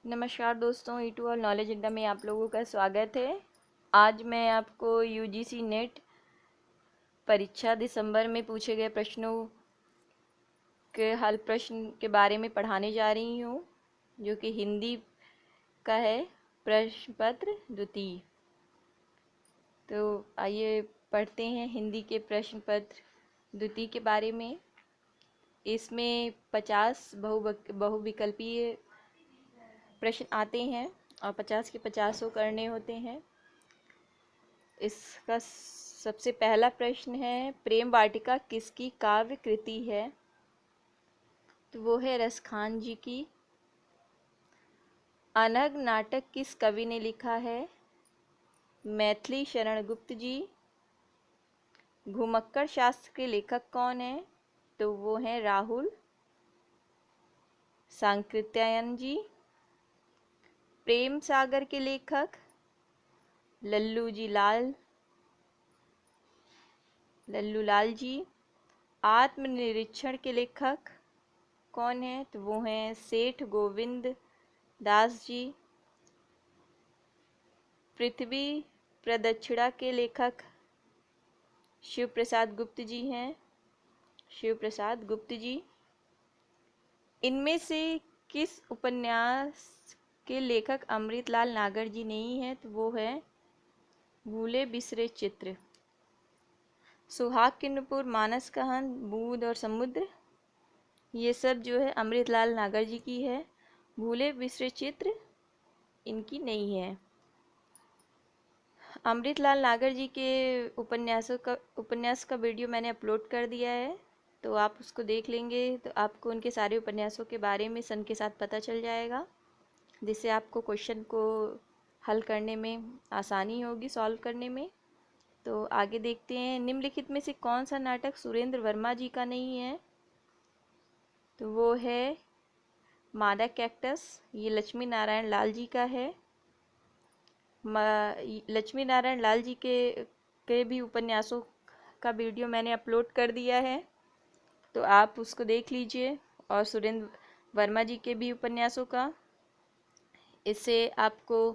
नमस्कार दोस्तों, ई to all knowledge अड्डा में आप लोगों का स्वागत है। आज मैं आपको यूजीसी नेट परीक्षा दिसंबर में पूछे गए प्रश्नों के हल प्रश्न के बारे में पढ़ाने जा रही हूँ, जो कि हिंदी का है। प्रश्न पत्र द्वितीय। तो आइए पढ़ते हैं हिंदी के प्रश्न पत्र द्वितीय के बारे में। इसमें 50 बहुविकल्पीय प्रश्न आते हैं और 50 के 50 करने होते हैं। इसका सबसे पहला प्रश्न है, प्रेम वाटिका किसकी काव्य कृति है? तो वो है रसखान जी की। अनग नाटक किस कवि ने लिखा है? मैथिली शरण गुप्त जी। घुमक्कड़ शास्त्र के लेखक कौन है? तो वो हैं राहुल सांकृत्यायन जी। प्रेम सागर के लेखक लल्लू लाल जी। आत्मनिरीक्षण के लेखक कौन है? तो वो हैं सेठ गोविंद दास जी। पृथ्वी प्रदक्षिणा के लेखक शिव प्रसाद गुप्त जी हैं। शिव प्रसाद गुप्त जी। इनमें से किस उपन्यास के लेखक अमृतलाल नागर जी नहीं है? तो वो है भूले बिसरे चित्र। सुहाग के नुपुर, मानस कहान, बूंद और समुद्र, ये सब जो है अमृतलाल नागर जी की है। भूले बिसरे चित्र इनकी नहीं है। अमृतलाल नागर जी के उपन्यास का वीडियो मैंने अपलोड कर दिया है, तो आप उसको देख लेंगे तो आपको उनके सारे उपन्यासों के बारे में सन के साथ पता चल जाएगा, जिससे आपको क्वेश्चन को हल करने में आसानी होगी, सॉल्व करने में। तो आगे देखते हैं, निम्नलिखित में से कौन सा नाटक सुरेंद्र वर्मा जी का नहीं है? तो वो है मादा कैक्टस। ये लक्ष्मी नारायण लाल जी का है। लक्ष्मी नारायण लाल जी के भी उपन्यासों का वीडियो मैंने अपलोड कर दिया है, तो आप उसको देख लीजिए। और सुरेंद्र वर्मा जी के भी उपन्यासों का। इससे आपको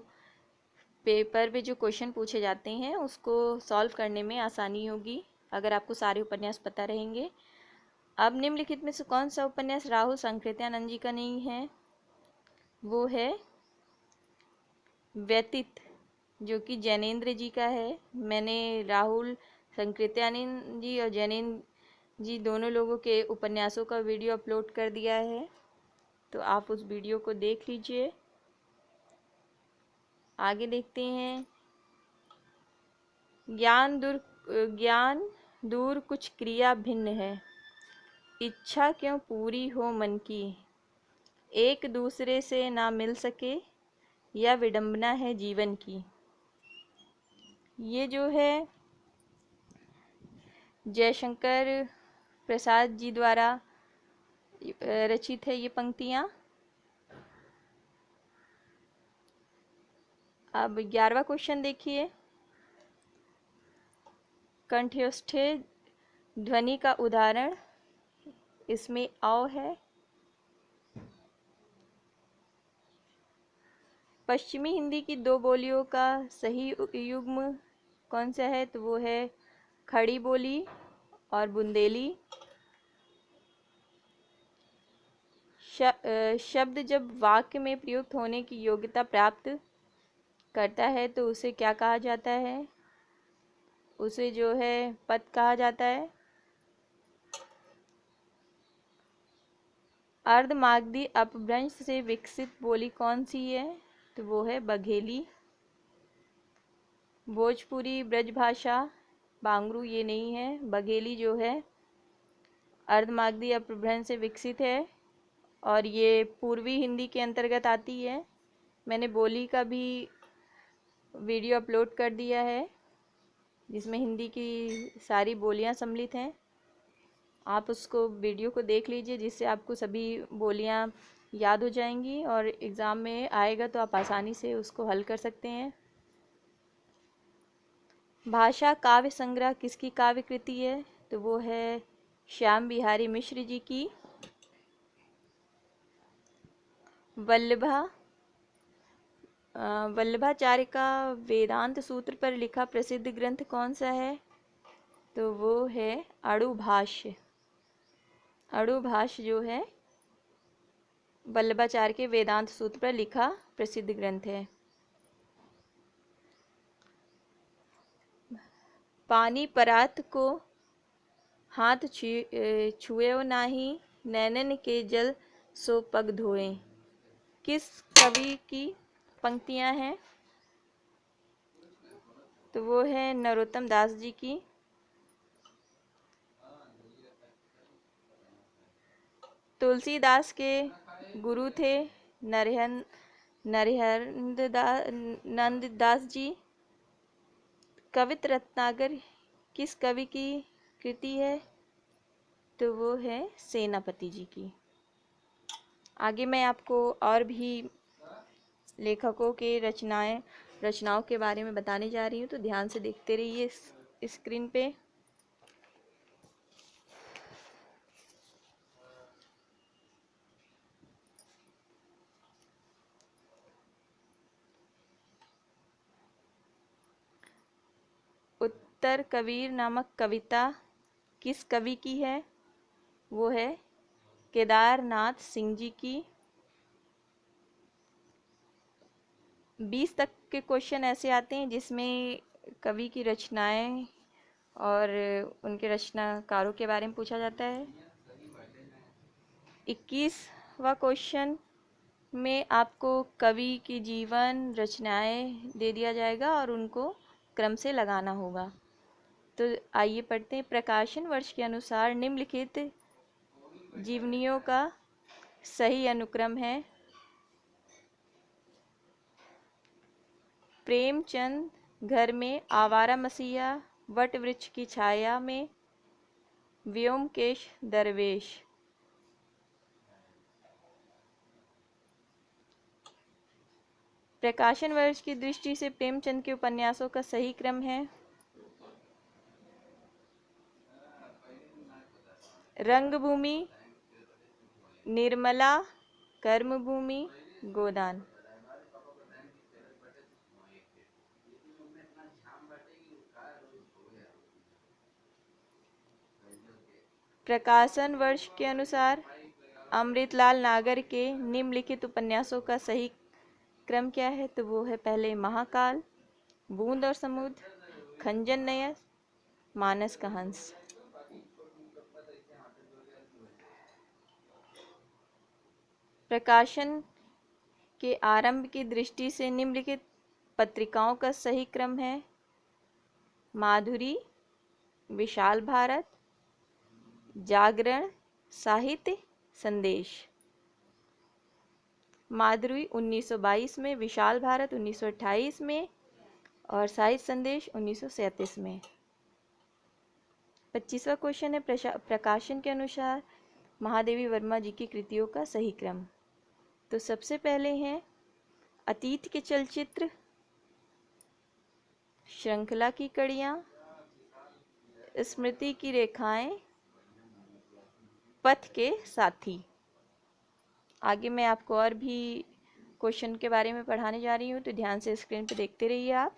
पेपर पे जो क्वेश्चन पूछे जाते हैं उसको सॉल्व करने में आसानी होगी, अगर आपको सारे उपन्यास पता रहेंगे। अब निम्नलिखित में से कौन सा उपन्यास राहुल सांकृत्यानंद जी का नहीं है? वो है व्यतीत, जो कि जैनेन्द्र जी का है। मैंने राहुल सांकृत्यानंद जी और जैनेन्द्र जी दोनों लोगों के उपन्यासों का वीडियो अपलोड कर दिया है, तो आप उस वीडियो को देख लीजिए। आगे देखते हैं, ज्ञान दूर कुछ क्रिया भिन्न है, इच्छा क्यों पूरी हो मन की, एक दूसरे से ना मिल सके, या विडंबना है जीवन की। ये जो है जयशंकर प्रसाद जी द्वारा रचित है ये पंक्तियाँ। अब 11वां क्वेश्चन देखिए, कंठ्यस्थ ध्वनि का उदाहरण। इसमें औ है। पश्चिमी हिंदी की दो बोलियों का सही युग्म कौन सा है? तो वो है खड़ी बोली और बुंदेली। शब्द जब वाक्य में प्रयुक्त होने की योग्यता प्राप्त करता है तो उसे क्या कहा जाता है? उसे जो है पद कहा जाता है। अर्धमागधी अपभ्रंश से विकसित बोली कौन सी है? तो वो है बघेली। भोजपुरी ब्रजभाषा बांगरू ये नहीं है। बघेली जो है अर्धमागधी अपभ्रंश से विकसित है और ये पूर्वी हिंदी के अंतर्गत आती है। मैंने बोली का भी वीडियो अपलोड कर दिया है, जिसमें हिंदी की सारी बोलियां सम्मिलित हैं। आप उसको वीडियो को देख लीजिए, जिससे आपको सभी बोलियां याद हो जाएंगी और एग्ज़ाम में आएगा तो आप आसानी से उसको हल कर सकते हैं। भाषा काव्य संग्रह किसकी काव्य कृति है? तो वो है श्याम बिहारी मिश्र जी की। वल्लभा वल्लभाचार्य का वेदांत सूत्र पर लिखा प्रसिद्ध ग्रंथ कौन सा है? तो वो है आड़ुभाष्य। आड़ुभाष्य जो है वल्लभाचार्य के वेदांत सूत्र पर लिखा प्रसिद्ध ग्रंथ है। पानी परात को हाथ छुएओ नाही, नैनन के जल सो पग धोए। किस कवि की पंक्तियां हैं? तो वो है नरोत्तम दास जी की। तुलसीदास के गुरु थे नंद दास जी। कवित रत्नाकर किस कवि की कृति है? तो वो है सेनापति जी की। आगे मैं आपको और भी लेखकों के रचनाओं के बारे में बताने जा रही हूँ, तो ध्यान से देखते रहिए स्क्रीन पे। उत्तर कबीर नामक कविता किस कवि की है? वो है केदारनाथ सिंह जी की। 20 तक के क्वेश्चन ऐसे आते हैं जिसमें कवि की रचनाएं और उनके रचनाकारों के बारे में पूछा जाता है। 21वां क्वेश्चन में आपको कवि की जीवन रचनाएं दे दिया जाएगा और उनको क्रम से लगाना होगा। तो आइए पढ़ते हैं। प्रकाशन वर्ष के अनुसार निम्नलिखित जीवनियों का सही अनुक्रम है। प्रेमचंद घर में, आवारा मसीहा, वट वृक्ष की छाया में, व्योमकेश दरवेश। प्रकाशन वर्ष की दृष्टि से प्रेमचंद के उपन्यासों का सही क्रम है रंगभूमि, निर्मला, कर्मभूमि, गोदान। प्रकाशन वर्ष के अनुसार अमृतलाल नागर के निम्नलिखित उपन्यासों का सही क्रम क्या है? तो वो है पहले महाकाल, बूंद और समुद्र, खंजन नयन, मानस का हंस। प्रकाशन के आरंभ की दृष्टि से निम्नलिखित पत्रिकाओं का सही क्रम है माधुरी, विशाल भारत, जागरण, साहित्य, संदेश। माधुरी 1922 में, विशाल भारत 1928 में और साहित्य संदेश 1937 में। 25वां क्वेश्चन है प्रकाशन के अनुसार महादेवी वर्मा जी की कृतियों का सही क्रम। तो सबसे पहले हैं अतीत के चलचित्र, श्रृंखला की कड़ियाँ, स्मृति की रेखाएं, पथ के साथी। आगे मैं आपको और भी क्वेश्चन के बारे में पढ़ाने जा रही हूँ, तो ध्यान से स्क्रीन पे देखते रहिए आप।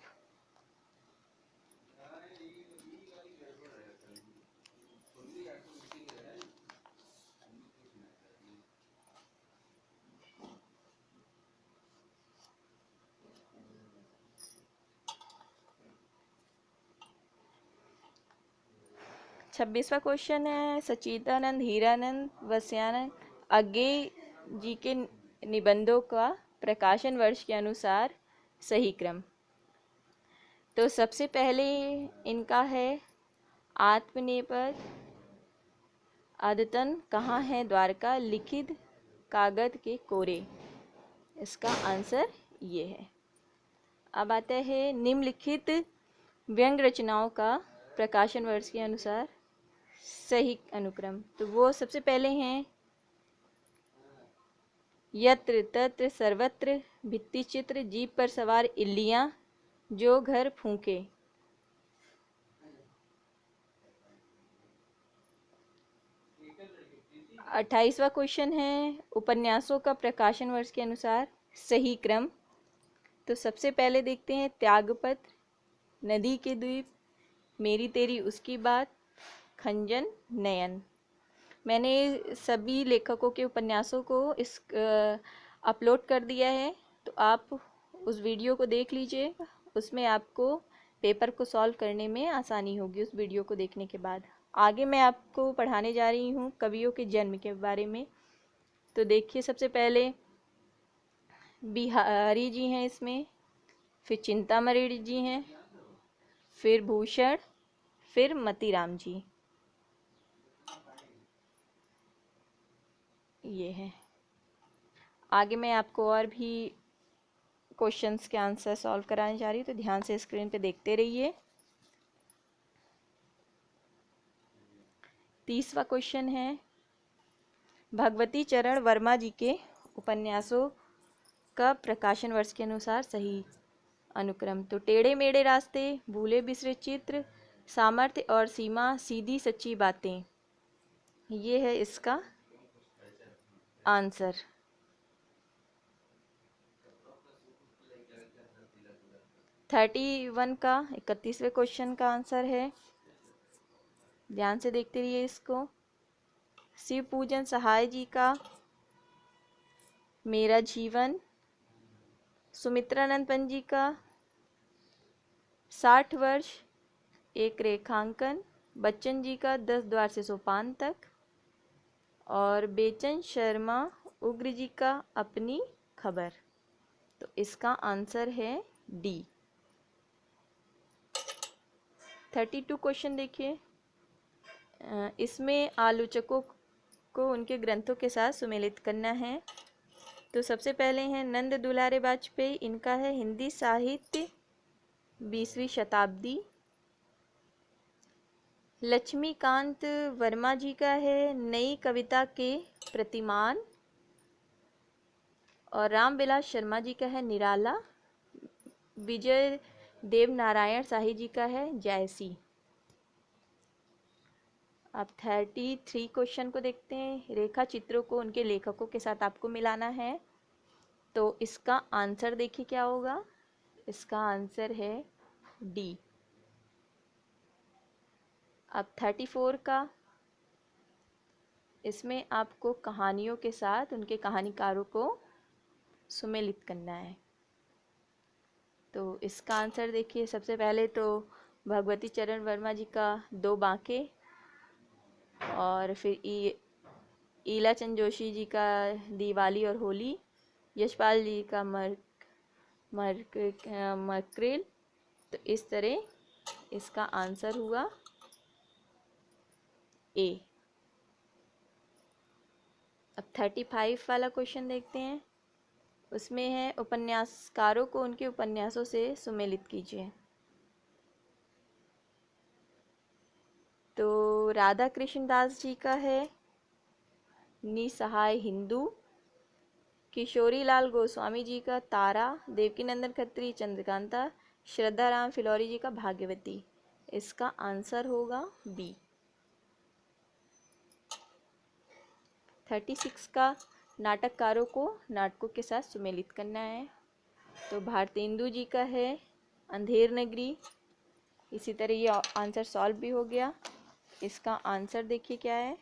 छब्बीसवां क्वेश्चन है सच्चिदानंद हीरानंद वस्यानंद अज्ञे जी के निबंधों का प्रकाशन वर्ष के अनुसार सही क्रम। तो सबसे पहले इनका है आत्मनेपथ, अद्यतन कहाँ है द्वारका, लिखित कागज के कोरे। इसका आंसर ये है। अब आता है निम्नलिखित व्यंग रचनाओं का प्रकाशन वर्ष के अनुसार सही अनुक्रम। तो वो सबसे पहले हैं यत्र तत्र सर्वत्र, भित्ति चित्र, जीप पर सवार इल्लियां, जो घर फूंके। अट्ठाईसवां क्वेश्चन है उपन्यासों का प्रकाशन वर्ष के अनुसार सही क्रम। तो सबसे पहले देखते हैं त्यागपत्र, नदी के द्वीप, मेरी तेरी उसकी बात, खंजन, नयन। मैंने सभी लेखकों के उपन्यासों को अपलोड कर दिया है, तो आप उस वीडियो को देख लीजिए। उसमें आपको पेपर को सॉल्व करने में आसानी होगी उस वीडियो को देखने के बाद। आगे मैं आपको पढ़ाने जा रही हूँ कवियों के जन्म के बारे में। तो देखिए, सबसे पहले बिहारी जी हैं इसमें, फिर चिंतामणि जी हैं, फिर भूषण, फिर मतीराम जी, ये है। आगे मैं आपको और भी क्वेश्चंस के आंसर सॉल्व कराने जा रही हूँ, तो ध्यान से स्क्रीन पे देखते रहिए। 30वां क्वेश्चन है, भगवती चरण वर्मा जी के उपन्यासों का प्रकाशन वर्ष के अनुसार सही अनुक्रम। तो टेढ़े मेढ़े रास्ते, भूले बिसरे चित्र, सामर्थ्य और सीमा, सीधी सच्ची बातें, ये है इसका आंसर। 31 का 31वें क्वेश्चन का आंसर है, ध्यान से देखते रहिए इसको। शिव पूजन सहाय जी का मेरा जीवन, सुमित्रानंद पंत जी का 60 वर्ष एक रेखांकन, बच्चन जी का 10 द्वार से सोपान तक, और बेचन शर्मा उग्र जी का अपनी खबर। तो इसका आंसर है डी। 32 क्वेश्चन देखिए, इसमें आलोचकों को उनके ग्रंथों के साथ सुमेलित करना है। तो सबसे पहले हैं नंद दुलारे वाजपेयी, इनका है हिंदी साहित्य 20वीं शताब्दी। लक्ष्मीकांत वर्मा जी का है नई कविता के प्रतिमान, और रामविलास शर्मा जी का है निराला। विजय देव नारायण शाही जी का है जयसी। अब 33 क्वेश्चन को देखते हैं, रेखा चित्रों को उनके लेखकों के साथ आपको मिलाना है। तो इसका आंसर देखिए क्या होगा, इसका आंसर है डी। अब 34 का, इसमें आपको कहानियों के साथ उनके कहानीकारों को सुमेलित करना है। तो इसका आंसर देखिए, सबसे पहले तो भगवती चरण वर्मा जी का दो बांके, और फिर ईला चंद जोशी जी का दिवाली और होली, यशपाल जी का मर्क्रिल। तो इस तरह इसका आंसर हुआ ए। अब 35 वाला क्वेश्चन देखते हैं, उसमें है उपन्यासकारों को उनके उपन्यासों से सुमेलित कीजिए। तो राधा कृष्ण दास जी का है निसहाय हिंदू, किशोरी लाल गोस्वामी जी का तारा, देवकीनंदन खत्री चंद्रकांता, श्रद्धा राम फिलौरी जी का भाग्यवती। इसका आंसर होगा बी। 36 का, नाटककारों को नाटकों के साथ सुमेलित करना है। तो भारतेंदु जी का है अंधेर नगरी। इसी तरह ये आंसर सॉल्व भी हो गया। इसका आंसर देखिए क्या है,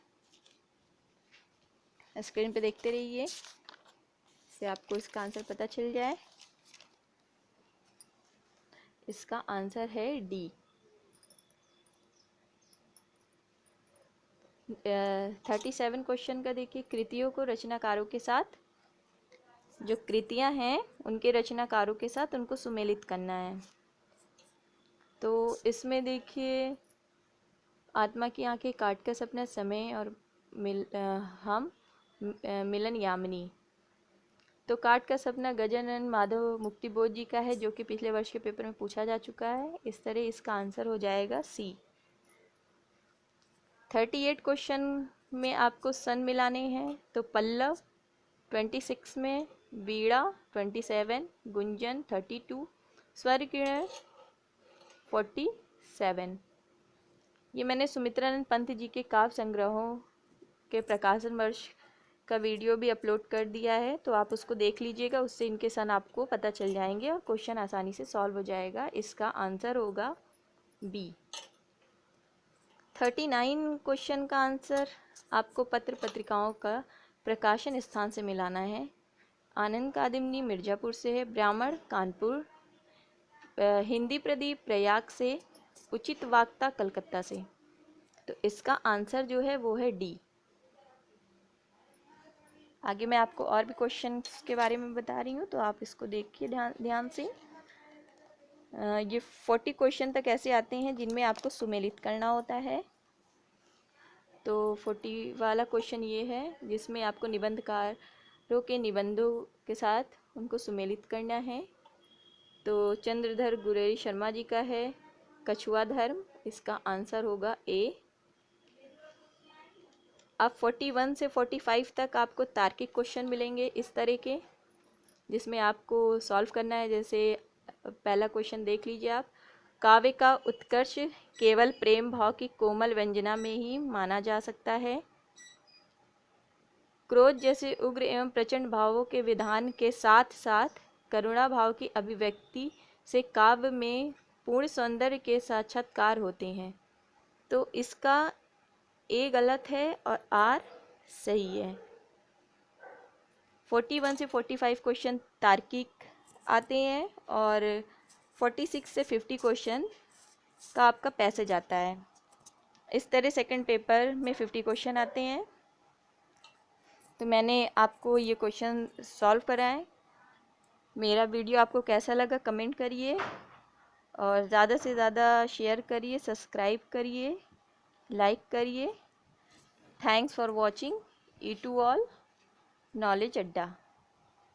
स्क्रीन पे देखते रहिए, इससे आपको इसका आंसर पता चल जाए। इसका आंसर है डी। 37 क्वेश्चन का देखिए, कृतियों को रचनाकारों के साथ, जो कृतियां हैं उनके रचनाकारों के साथ उनको सुमेलित करना है। तो इसमें देखिए, आत्मा की आंखें, काट का सपना, समय और मिलन यामिनी। तो काट का सपना गजानन माधव मुक्तिबोध जी का है, जो कि पिछले वर्ष के पेपर में पूछा जा चुका है। इस तरह इसका आंसर हो जाएगा सी। 38 क्वेश्चन में आपको सन मिलाने हैं। तो पल्लव 26 में, बीड़ा 27, गुंजन 32, स्वर किरण 47। ये मैंने सुमित्रानंद पंत जी के काव्य संग्रहों के प्रकाशन वर्ष का वीडियो भी अपलोड कर दिया है, तो आप उसको देख लीजिएगा, उससे इनके सन आपको पता चल जाएंगे और क्वेश्चन आसानी से सॉल्व हो जाएगा। इसका आंसर होगा बी। 39 क्वेश्चन का आंसर आपको पत्र पत्रिकाओं का प्रकाशन स्थान से मिलाना है। आनंद कादिमनी मिर्ज़ापुर से है, ब्राह्मण कानपुर, हिंदी प्रदीप प्रयाग से, उचित वाक्ता कलकत्ता से। तो इसका आंसर जो है वो है डी। आगे मैं आपको और भी क्वेश्चन के बारे में बता रही हूँ, तो आप इसको देखिए ध्यान से। ये 40 क्वेश्चन तक ऐसे आते हैं जिनमें आपको सुमेलित करना होता है। तो 40 वाला क्वेश्चन ये है जिसमें आपको निबंधकारों के निबंधों के साथ उनको सुमेलित करना है। तो चंद्रधर गुरेरी शर्मा जी का है कछुआ धर्म, इसका आंसर होगा ए। अब 41 से 45 तक आपको तार्किक क्वेश्चन मिलेंगे इस तरह के, जिसमें आपको सॉल्व करना है। जैसे पहला क्वेश्चन देख लीजिए आप, काव्य का उत्कर्ष केवल प्रेम भाव की कोमल व्यंजना में ही माना जा सकता है। क्रोध जैसे उग्र एवं प्रचंड भावों के विधान के साथ साथ करुणा भाव की अभिव्यक्ति से काव्य में पूर्ण सौंदर्य के साक्षात्कार होते हैं। तो इसका ए गलत है और आर सही है। 41 से 45 क्वेश्चन तार्किक आते हैं और 46 से 50 क्वेश्चन का आपका पैसेज आता है। इस तरह सेकंड पेपर में 50 क्वेश्चन आते हैं। तो मैंने आपको ये क्वेश्चन सॉल्व कराएं। मेरा वीडियो आपको कैसा लगा कमेंट करिए और ज़्यादा से ज़्यादा शेयर करिए, सब्सक्राइब करिए, लाइक करिए। Thanks for watching E2 all knowledge अड्डा।